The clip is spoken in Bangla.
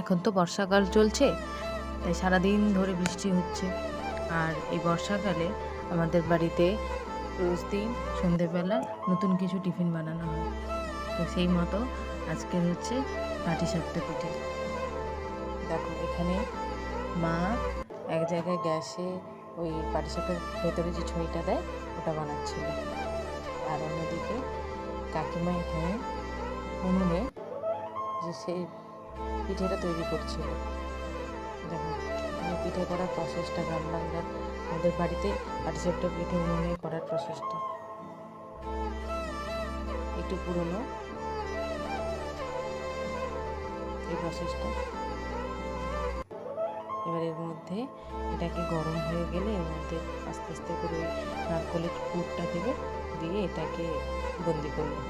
এখন তো বর্ষাকাল চলছে, তাই সারাদিন ধরে বৃষ্টি হচ্ছে। আর এই বর্ষাকালে আমাদের বাড়িতে রোজ দিন সন্ধেবেলা নতুন কিছু টিফিন বানানো হয়। তো সেই মতো আজকের হচ্ছে পাটিসাপটা পিঠে। দেখো এখানে মা এক জায়গায় গ্যাসে ওই পাটিসাপটার ভেতরে যে ছইটা দেয় ওটা বানাচ্ছিল, আর অন্যদিকে কাকিমা এখানে উনুনে যে সেই পিঠেটা তৈরি করছিল। দেখো পিঠে করার প্রসেসটা গ্রাম বাংলার আমাদের বাড়িতে পাটিসাপটা পিঠে উনুনে করার প্রসেসটা একটু পুরনো, এই প্রসেসটা। এবার এর মধ্যে এটাকে গরম হয়ে গেলে এর মধ্যে আস্তে আস্তে করে ওই নারকলের পুরটা দেবে, দিয়ে এটাকে বন্দি করবে।